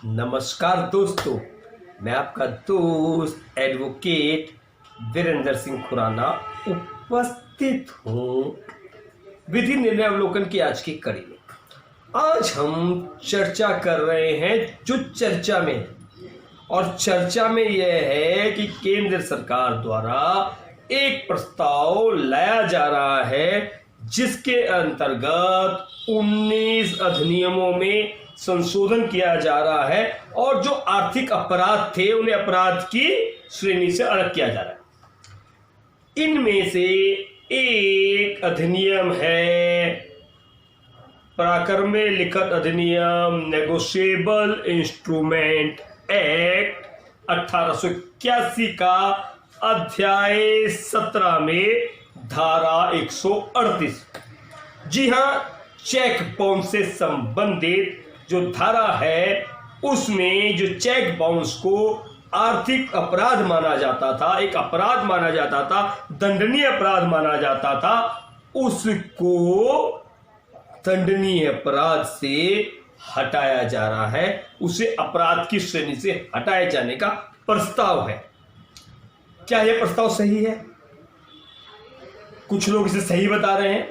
नमस्कार दोस्तों, मैं आपका दोस्त एडवोकेट वीरेंद्र सिंह खुराना उपस्थित हूँ विधि निर्णय अवलोकन की आज की कड़ी में। आज हम चर्चा कर रहे हैं जो चर्चा में, और चर्चा में यह है कि केंद्र सरकार द्वारा एक प्रस्ताव लाया जा रहा है जिसके अंतर्गत 19 अधिनियमों में संशोधन किया जा रहा है और जो आर्थिक अपराध थे उन्हें अपराध की श्रेणी से अलग किया जा रहा है। इनमें से एक अधिनियम है पराक्रम लिखित अधिनियम नेगोशिएबल इंस्ट्रूमेंट एक्ट 1881 का अध्याय 17 में धारा 138। जी हाँ, चेक बाउंस से संबंधित जो धारा है उसमें जो चेक बाउंस को आर्थिक अपराध माना जाता था, एक अपराध माना जाता था, दंडनीय अपराध माना जाता था, उसको दंडनीय अपराध से हटाया जा रहा है। उसे अपराध की श्रेणी से हटाए जाने का प्रस्ताव है। क्या यह प्रस्ताव सही है? कुछ लोग इसे सही बता रहे हैं,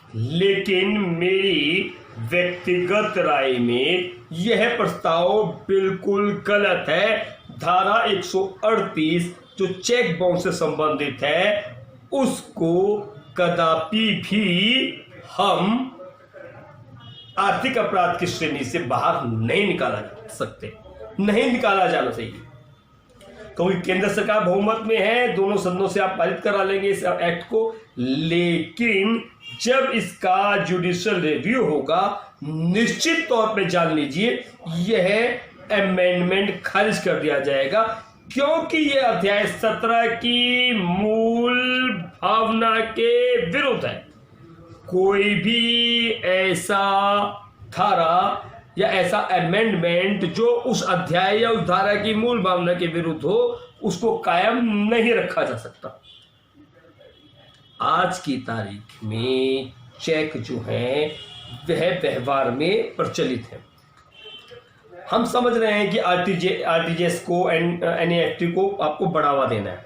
लेकिन मेरी व्यक्तिगत राय में यह प्रस्ताव बिल्कुल गलत है। धारा 138 जो चेक बाउंस से संबंधित है उसको कदापि भी हम आर्थिक अपराध की श्रेणी से बाहर नहीं निकाला जा सकते, नहीं निकाला जाना चाहिए। क्योंकि केंद्र सरकार बहुमत में है, दोनों सदनों से आप पारित करा लेंगे इस एक्ट को, लेकिन जब इसका जुडिशियल रिव्यू होगा निश्चित तौर पे जान लीजिए यह अमेंडमेंट खारिज कर दिया जाएगा, क्योंकि यह अध्याय 17 की मूल भावना के विरुद्ध है। कोई भी ऐसा धारा या ऐसा अमेंडमेंट जो उस अध्याय या उस धारा की मूल भावना के विरुद्ध हो उसको कायम नहीं रखा जा सकता। आज की तारीख में चेक जो है वह व्यवहार में प्रचलित है। हम समझ रहे हैं कि आरटीजीएस को एनईएफटी को आपको बढ़ावा देना है,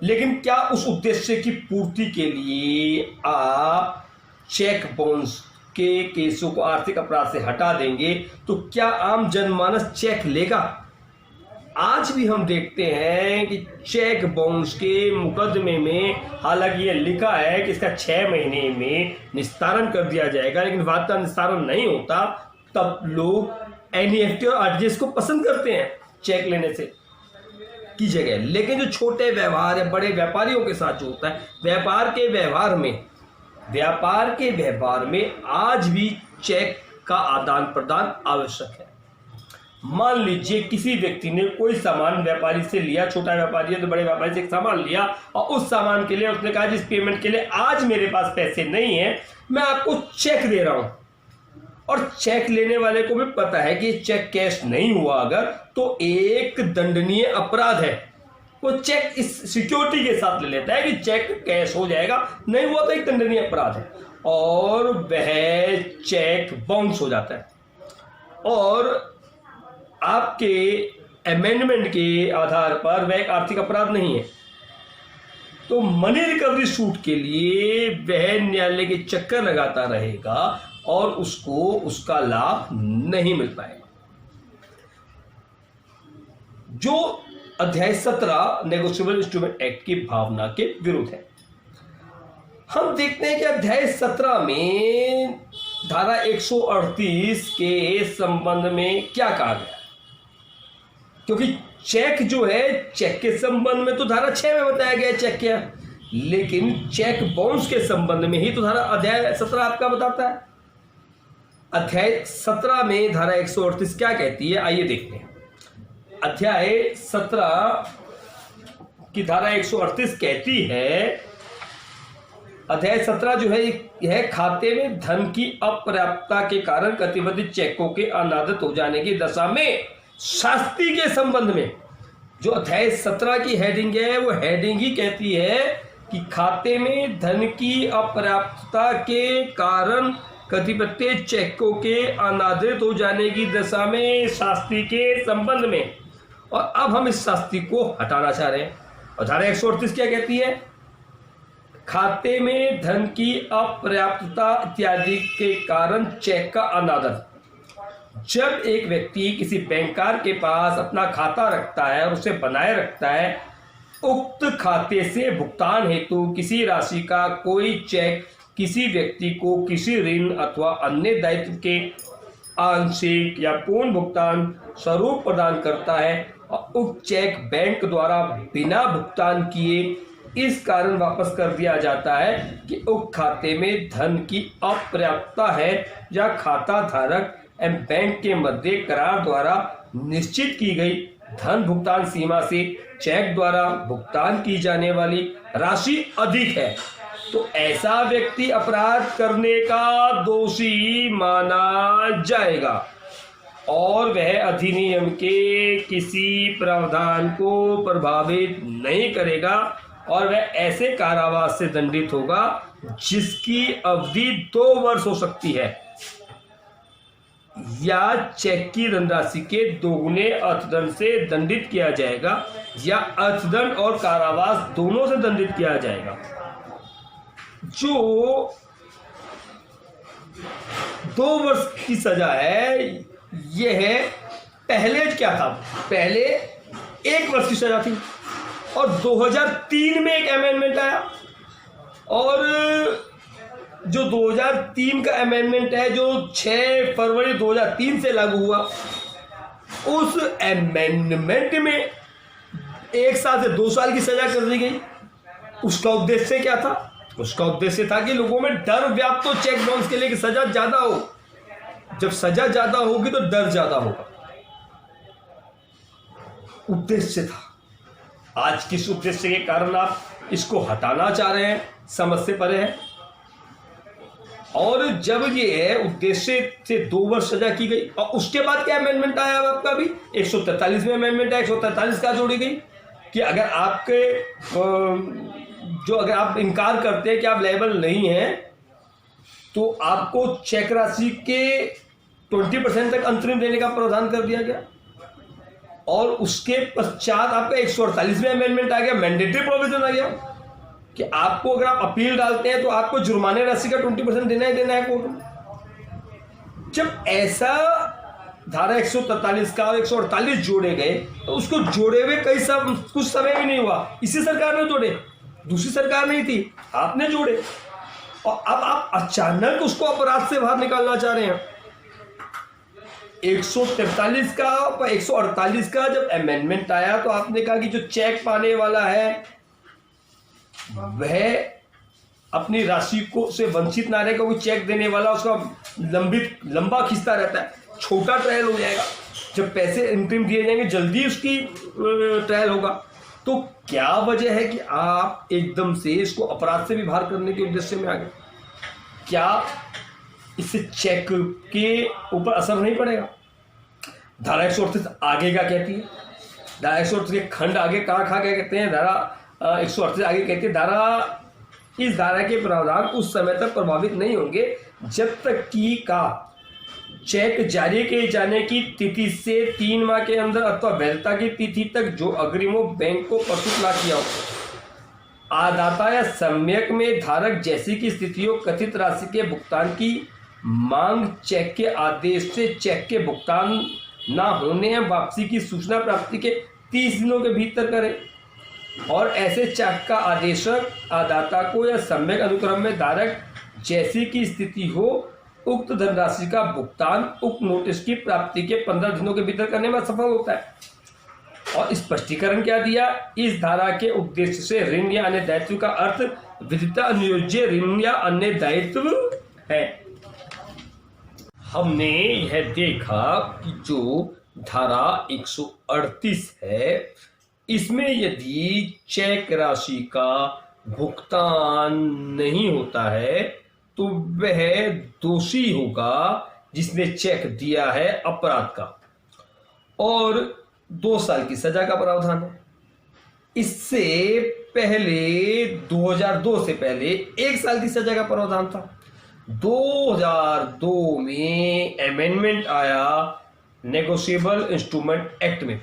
लेकिन क्या उस उद्देश्य की पूर्ति के लिए आप चेक बाउंस के केसों को आर्थिक अपराध से हटा देंगे तो क्या आम जनमानस चेक लेगा? आज भी हम देखते हैं कि चेक बाउंस के मुकदमे में हालांकि ये लिखा है कि इसका 6 महीने में निस्तारण कर दिया जाएगा, लेकिन बाद का निस्तारण नहीं होता, तब लोग एनईएफटी और आरटीजीएस को पसंद करते हैं चेक लेने से की जगह। लेकिन जो छोटे व्यवहार या बड़े व्यापारियों के साथ जो होता है, व्यापार के व्यवहार में आज भी चेक का आदान प्रदान आवश्यक है। मान लीजिए किसी व्यक्ति ने कोई सामान व्यापारी से लिया, छोटा व्यापारी है तो बड़े व्यापारी से एक सामान लिया, और उस सामान के लिए उसने कहा जिस पेमेंट के लिए आज मेरे पास पैसे नहीं है, मैं आपको चेक दे रहा हूं। और चेक लेने वाले को भी पता है कि चेक कैश नहीं हुआ अगर तो एक दंडनीय अपराध है। वो चेक इस सिक्योरिटी के साथ ले लेता है कि चेक कैश हो जाएगा, नहीं हुआ तो एक दंडनीय अपराध है, और वह चेक बाउंस हो जाता है। और आपके अमेंडमेंट के आधार पर वह एक आर्थिक अपराध नहीं है, तो मनी रिकवरी सूट के लिए वह न्यायालय के चक्कर लगाता रहेगा और उसको उसका लाभ नहीं मिल पाएगा। जो अध्याय 17 नेगोशिएबल इंस्ट्रूमेंट एक्ट की भावना के विरुद्ध है। हम देखते हैं कि अध्याय 17 में धारा 138 के संबंध में क्या कहा गया, क्योंकि चेक जो है, चेक के संबंध में तो धारा 6 में बताया गया है चेक क्या, लेकिन चेक बाउंस के संबंध में ही तो धारा अध्याय 17 आपका बताता है। अध्याय 17 में धारा 138 क्या कहती है, आइए देखते हैं। अध्याय 17 की धारा 138 कहती है, अध्याय 17 जो है यह खाते में धन की अपर्याप्तता के कारण कटिबद्ध चेकों के अनादत हो जाने की दशा में शास्ति के संबंध में। जो अध्याय 17 की हेडिंग है वो हेडिंग ही कहती है कि खाते में धन की अपर्याप्तता के कारण कतिपय चेकों के अनादरित हो जाने की दशा में शास्त्री के संबंध में, और अब हम इस शास्त्री को हटाना चाह रहे हैं। और धारा 138 क्या कहती है? खाते में धन की अपर्याप्तता इत्यादि के कारण चेक का अनादर। जब एक व्यक्ति किसी बैंकर के पास अपना खाता रखता है और उसे बनाए रखता है, उक्त खाते से भुगतान हेतु किसी राशि का कोई चेक किसी व्यक्ति को किसी ऋण अथवा अन्य दायित्व के आंशिक या पूर्ण भुगतान स्वरूप प्रदान करता है और उक्त चेक बैंक द्वारा बिना भुगतान किए इस कारण वापस कर दिया जाता है कि उक्त खाते में धन की अपर्याप्तता है या खाता धारक एवं बैंक के मध्य करार द्वारा निश्चित की गई धन भुगतान सीमा से चेक द्वारा भुगतान की जाने वाली राशि अधिक है, तो ऐसा व्यक्ति अपराध करने का दोषी माना जाएगा और वह अधिनियम के किसी प्रावधान को प्रभावित नहीं करेगा और वह ऐसे कारावास से दंडित होगा जिसकी अवधि 2 वर्ष हो सकती है, या चेक की धनराशि के दोगुने अर्थदंड से दंडित किया जाएगा, या अर्थदंड और कारावास दोनों से दंडित किया जाएगा। जो 2 वर्ष की सजा है, यह पहले क्या था? पहले 1 वर्ष की सजा थी और 2003 में एक अमेंडमेंट आया, और जो 2003 का अमेंडमेंट है जो 6 फरवरी 2003 से लागू हुआ, उस अमेंडमेंट में 1 साल से 2 साल की सजा कर दी गई। उसका उद्देश्य क्या था? उसका उद्देश्य था कि लोगों में डर व्याप्त हो चेक बाउंस के लिए कि सजा ज्यादा हो। जब सजा ज्यादा होगी तो डर ज्यादा होगा, उद्देश्य था। आज किस उद्देश्य के कारण आप इसको हटाना चाह रहे हैं, समझ से परे है। और जब ये उद्देश्य से 2 वर्ष सजा की गई और उसके बाद क्या अमेंडमेंट आया आपका? भी 143 में अमेंडमेंट आया। 143 का जोड़ी गई कि अगर आपके अगर आप इनकार करते हैं कि आप लायबल नहीं हैं, तो आपको चेक राशि के 20% तक अंतरिम देने का प्रावधान कर दिया गया। और उसके पश्चात आपका 148 में अमेंडमेंट आ गया, मैंडेटरी प्रोविजन आ गया कि आपको अगर आप अपील डालते हैं तो आपको जुर्माने राशि का 20% देना ही देना है कोर्ट में। जब ऐसा धारा 143 का और 148 जोड़े गए तो उसको जोड़े हुए कुछ समय भी नहीं हुआ। इसी सरकार ने जोड़े, दूसरी सरकार नहीं थी, आपने जोड़े, और अब आप अचानक उसको अपराध से बाहर निकालना चाह रहे हैं। 143 का और 148 का जब अमेंडमेंट आया तो आपने कहा कि जो चेक पाने वाला है वह अपनी राशि को से वंचित ना रहेगा। कोई चेक देने वाला उसका लंबा खिंचता रहता है, छोटा ट्रायल हो जाएगा। जब पैसे अंतरिम दिए जाएंगे जल्दी उसकी ट्रायल होगा। तो क्या वजह है कि आप एकदम से इसको अपराध से भी बाहर करने के उद्देश्य में आ गए? क्या इससे चेक के ऊपर असर नहीं पड़ेगा? धारा 138 आगे क्या कहती है? धारा 138 के खंड आगे कहाँ क्या कहते हैं? धारा 138 आगे कहती है, इस धारा के प्रावधान उस समय तक प्रभावित नहीं होंगे जब तक कि का चेक जारी किए जाने की तिथि से 3 माह के अंदर अथवा वैधता की तिथि तक जो अग्रिमों बैंक को प्रस्तुत ना किया हो। आदाता या सम्यक में धारक जैसी की स्थितियों कथित राशि के भुगतान की मांग चेक के आदेश से चेक के भुगतान ना होने या वापसी की सूचना प्राप्ति के 30 दिनों के भीतर करे, और ऐसे चेक का आदेशक आदाता को या सम्यक अनुक्रम में धारक जैसी की स्थिति हो उक्त धनराशि का भुगतान उक्त नोटिस की प्राप्ति के 15 दिनों के भीतर करने में सफल होता है। और स्पष्टीकरण क्या दिया? इस धारा के उद्देश्य से ऋण या अन्य दायित्व का अर्थ विदिता अनुयोज्य ऋण या अन्य दायित्व है। हमने यह देखा कि जो धारा 138 है, इसमें यदि चेक राशि का भुगतान नहीं होता है तो वह दोषी होगा जिसने चेक दिया है अपराध का, और 2 साल की सजा का प्रावधान है। इससे पहले 2002 से पहले 1 साल की सजा का प्रावधान था। 2002 में अमेंडमेंट आया नेगोशिएबल इंस्ट्रूमेंट एक्ट में,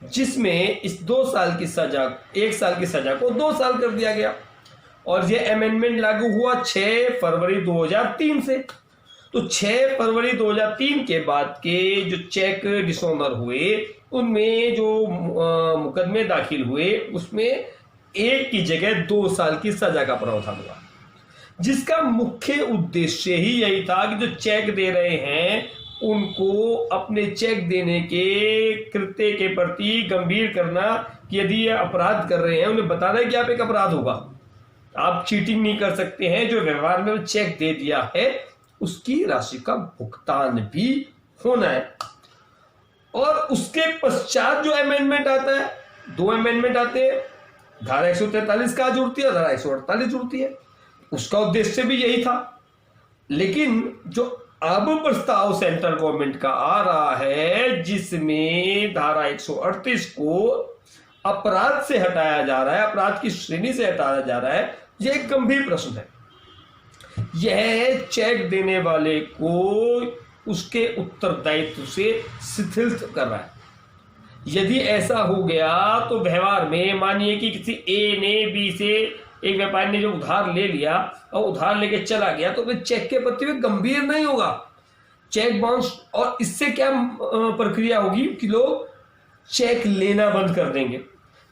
जिसमें इस 2 साल की सजा, 1 साल की सजा को 2 साल कर दिया गया। और ये अमेंडमेंट लागू हुआ 6 फरवरी 2003 से। तो 6 फरवरी 2003 के बाद के जो चेक डिसऑनर हुए, उनमें जो मुकदमे दाखिल हुए, उसमें 1 की जगह 2 साल की सजा का प्रावधान हुआ, जिसका मुख्य उद्देश्य ही यही था कि जो चेक दे रहे हैं उनको अपने चेक देने के कृत्य के प्रति गंभीर करना, कि यदि ये अपराध कर रहे हैं उन्हें बताना है कि आप एक अपराध होगा, आप चीटिंग नहीं कर सकते हैं, जो व्यवहार में चेक दे दिया है उसकी राशि का भुगतान भी होना है। और उसके पश्चात जो अमेंडमेंट आता है, 2 अमेंडमेंट आते हैं, धारा 143 का जुड़ती है, धारा 148 जुड़ती है, उसका उद्देश्य भी यही था। लेकिन जो अब प्रस्ताव सेंट्रल गवर्नमेंट का आ रहा है, जिसमें धारा 138 को अपराध से हटाया जा रहा है, अपराध की श्रेणी से हटाया जा रहा है, यह एक गंभीर प्रश्न है। यह चेक देने वाले को उसके उत्तरदायित्व से शिथिल कर रहा है। यदि ऐसा हो गया तो व्यवहार में, मानिए कि किसी ए ने बी से, एक व्यापारी ने जो उधार ले लिया और उधार लेके चला गया, तो वे चेक के प्रति में गंभीर नहीं होगा, चेक बाउंस। और इससे क्या प्रक्रिया होगी कि लोग चेक लेना बंद कर देंगे।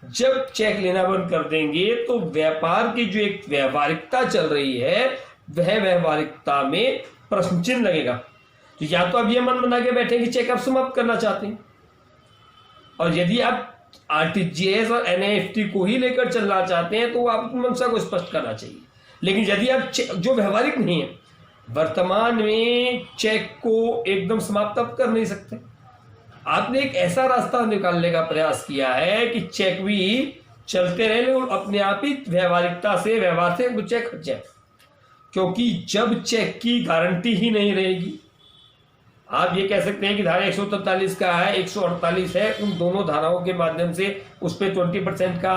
जब चेक लेना बंद कर देंगे तो व्यापार की जो एक व्यवहारिकता चल रही है, वह व्यवहारिकता में प्रश्न चिन्ह लगेगा। तो या तो आप ये मन बना के बैठे कि चेक आप समाप्त करना चाहते हैं, और यदि आप आरटीजीएस और एनईएफटी को ही लेकर चलना चाहते हैं तो आप मंशा को स्पष्ट करना चाहिए। लेकिन यदि आप जो व्यवहारिक नहीं है, वर्तमान में चेक को एकदम समाप्त आप कर नहीं सकते, आपने एक ऐसा रास्ता निकालने का प्रयास किया है कि चेक भी चलते रहे और अपने आप ही व्यवहारिकता से, व्यवहार से वो चेक हट जाए। क्योंकि जब चेक की गारंटी ही नहीं रहेगी, आप ये कह सकते हैं कि धारा 143 का है, 148 है, उन दोनों धाराओं के माध्यम से उस पर 20% का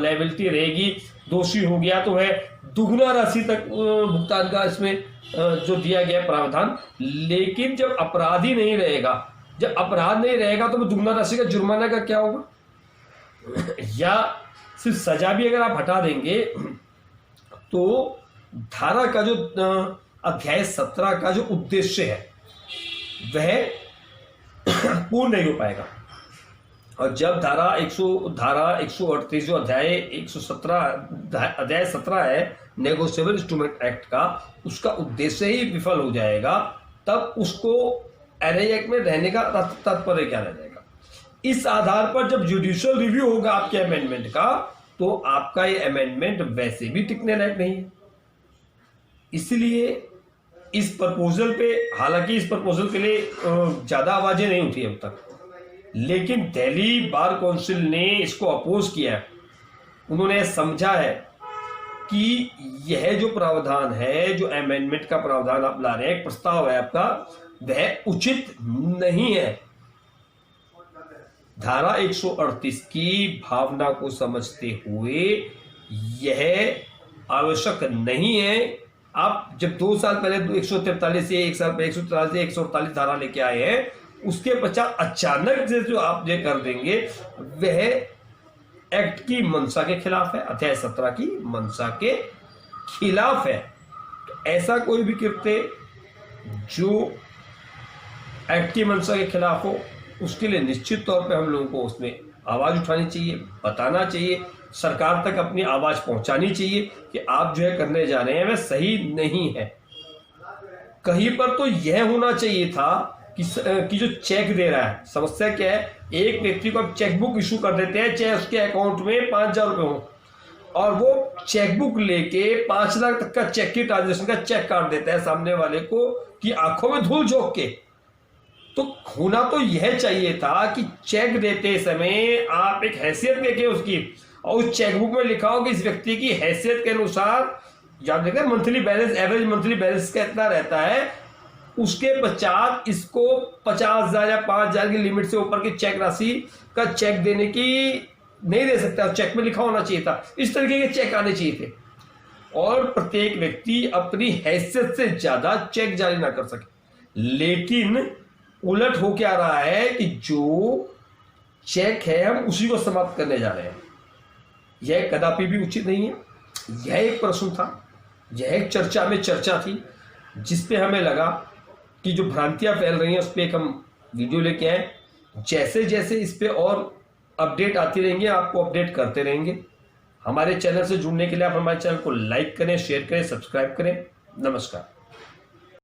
लायबिलिटी रहेगी। दोषी हो गया तो वह दुगना राशि तक भुगतान का इसमें जो दिया गया प्रावधान। लेकिन जब अपराधी नहीं रहेगा, जब अपराध नहीं रहेगा तो दुगना राशि का जुर्माना का क्या होगा? या सिर्फ सजा भी अगर आप हटा देंगे तो धारा का जो अध्याय 17 का जो उद्देश्य है वह पूर्ण नहीं हो पाएगा। और जब धारा 138 जो अध्याय 17 है नेगोशिएबल इंस्ट्रूमेंट एक्ट का, उसका उद्देश्य ही विफल हो जाएगा, तब उसको एनआई एक्ट में रहने का तात्पर्य क्या रह जाएगा? इस आधार पर जब जुडिशियल रिव्यू होगा आपके अमेंडमेंट का, तो आपका ये अमेंडमेंट वैसे भी टिकने लायक नहीं है। इसलिए इस प्रपोजल पे, हालांकि इस प्रपोजल के लिए ज्यादा आवाजें नहीं उठी अब तक, लेकिन दिल्ली बार काउंसिल ने इसको अपोज किया है। उन्होंने समझा है कि यह जो प्रावधान है, जो अमेंडमेंट का प्रावधान आप ला रहे हैं, एक प्रस्ताव है आपका, वह उचित नहीं है। धारा 138 की भावना को समझते हुए यह आवश्यक नहीं है। आप जब 2 साल पहले 143 से, 1 साल पहले 143 से 148 धारा लेके आए हैं, उसके पश्चात अचानक से जो आप ये कर देंगे, वह एक्ट की मंशा के खिलाफ है, अध्याय 17 की मंशा के खिलाफ है। तो ऐसा कोई भी कृत्य जो एक्ट की मंशा के खिलाफ हो, उसके लिए निश्चित तौर पे हम लोगों को उसमें आवाज उठानी चाहिए, बताना चाहिए, सरकार तक अपनी आवाज पहुंचानी चाहिए कि आप जो है करने जा रहे हैं वह सही नहीं है। कहीं पर तो यह होना चाहिए था कि जो चेक दे रहा है, समस्या क्या है, एक व्यक्ति को आप चेकबुक इशू कर देते हैं, चाहे उसके अकाउंट में 5,000 रुपए हो, और वो चेकबुक लेके 5 लाख तक का चेक की ट्रांजेक्शन का चेक काट देता है सामने वाले को कि आंखों में धूल झोंक के। तो होना तो यह चाहिए था कि चेक देते समय आप एक हैसियत देखें उसकी, और उस चेकबुक में लिखा हो कि इस व्यक्ति की हैसियत के अनुसार, याद रखें monthly balance, average monthly balance का इतना रहता है, उसके पश्चात इसको 50,000 या 5,000 की लिमिट से ऊपर की चेक राशि का चेक देने की नहीं दे सकता। चेक में लिखा होना चाहिए था, इस तरीके के चेक आने चाहिए थे। और प्रत्येक व्यक्ति अपनी हैसियत से ज्यादा चेक जारी ना कर सके। लेकिन उलट हो क्या रहा है कि जो चेक है हम उसी को समाप्त करने जा रहे हैं। यह कदापि भी उचित नहीं है। यह एक प्रश्न था, यह एक चर्चा में चर्चा थी, जिसपे हमें लगा कि जो भ्रांतियां फैल रही हैं उस पर एक हम वीडियो लेके आए। जैसे जैसे इस पे और अपडेट आती रहेंगे आपको अपडेट करते रहेंगे। हमारे चैनल से जुड़ने के लिए आप हमारे चैनल को लाइक करें, शेयर करें, सब्सक्राइब करें। नमस्कार।